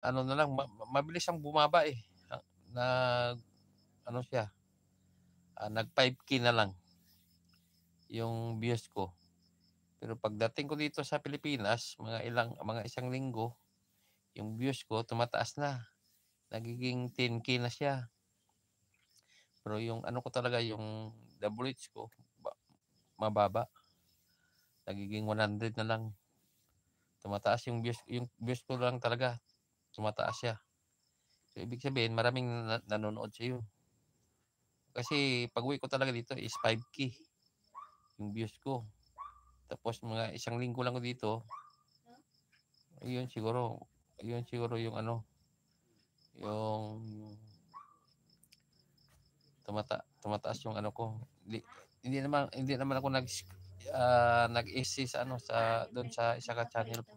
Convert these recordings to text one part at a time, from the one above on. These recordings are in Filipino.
ano na lang, mabilis ang bumaba eh. Nag, ano siya, nag 5K na lang yung views ko. Pero pagdating ko dito sa Pilipinas, mga isang linggo, yung views ko tumataas na. Nagiging 10K na siya. Pero yung ano ko talaga, yung WH ko, mababa. Nagiging 100 na lang. Tumataas yung views ko lang talaga. Tumataas siya. So, ibig sabihin, maraming nanonood sa iyo. Kasi pag-uwi ko talaga dito is 5K yung views ko. Tapos mga isang linggo lang ko dito, yun siguro yung ano, yung tumataas yung ano ko. Hindi naman ako nag-isi sa ano sa doon sa isa ka channel ko.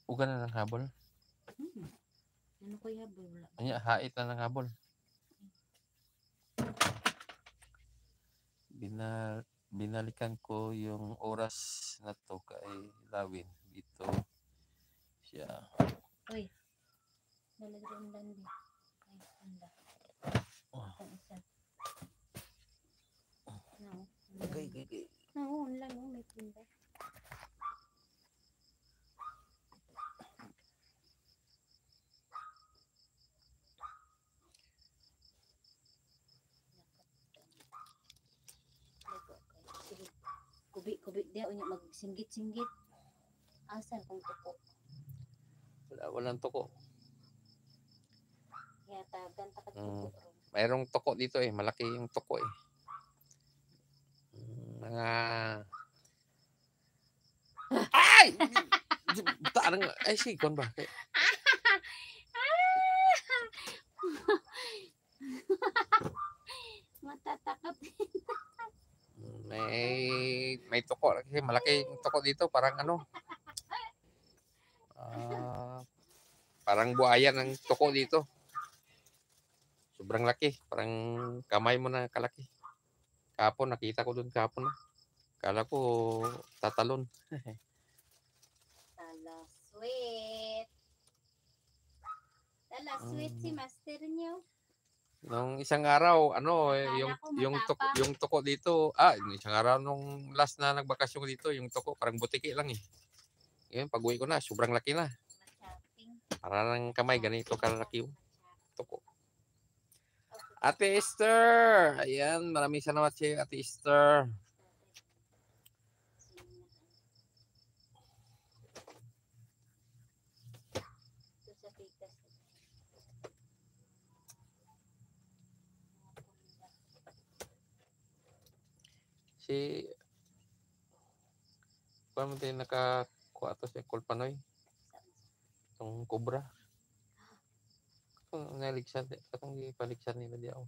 Uga na ng habol. Ano ko habol? Anya, hait na ng habol. Binalikan ko yung oras na to kay Lawin. Dito siya. Uy, nalagyan lang din. Ay, anda. Ang isa. No. Okay. No, lang, may tinda. Kubi dia unya magsinggit-singgit. Asan kung tuko? Walang toko. Kaya tagan takad tuko. Mayroong toko dito eh. Malaki yung toko eh. Mga... Ay! Tarang... Ay, sikon ba? Matatakot. May toko. Kasi malaki yung toko dito. Parang ano... parang buhaya ng toko dito. Sobrang laki. Parang kamay mo na kalaki. Kapon, nakita ko doon kapon na. Kala ko tatalon. Tala sweet. Tala sweet si master niyo. Nung isang araw, ano, yung toko dito, isang araw nung last na nagbakasyon ko dito, yung toko parang butiki lang eh. Yun, pag-uwi ko na, sobrang laki na. Para ng kamay, ganito kalaki yung toko. Ate Esther! Ayan, maraming salamat sa'yo, Ate Esther. Si paano mo tayo nakakuha to si Kulpanoy? Itong Cobra. Itong naligsan, itong ipaligsan nila di ako.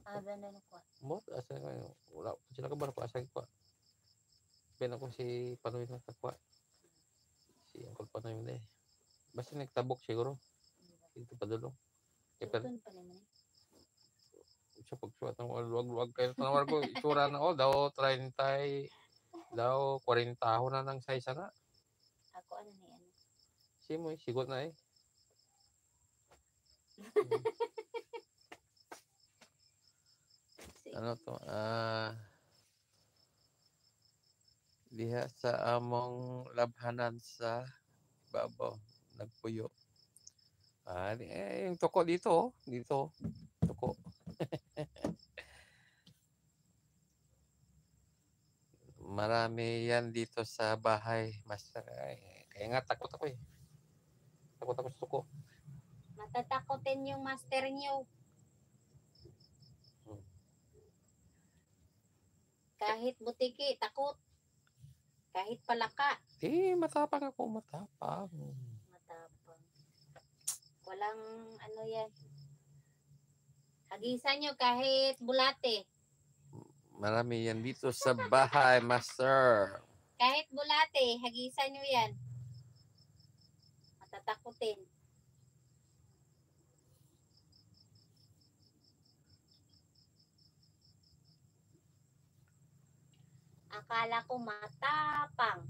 Ganda na kuha. Mo, asa nga, wala pa sila kabar ko, asa ko. Ben ako si Panoy na kakuha. Si Kulpanoy mo eh. Basta nagtabok siguro. Dito pa dulo. Pero sa pagsuot ng wag kayo tanawar ko itsura na daw 30 daw 40 taon na ng size na. Ako ano ni ano? Simo sigot na eh. Ano to? Diha sa among labhanan sa babaw nagpuyo. Yung toko dito, dito. Toko. Marami yan dito sa bahay. Master. Kaya nga takot ako eh. Takot ako sa toko. Matatakotin yung master niyo. Kahit butiki, takot. Kahit palaka. Matapang ako, matapang. Matapang. Walang ano yan. Hagisan nyo kahit bulate. Marami yan dito sa bahay, master. Kahit bulate, hagisan nyo yan. Matatakotin. Akala ko matapang.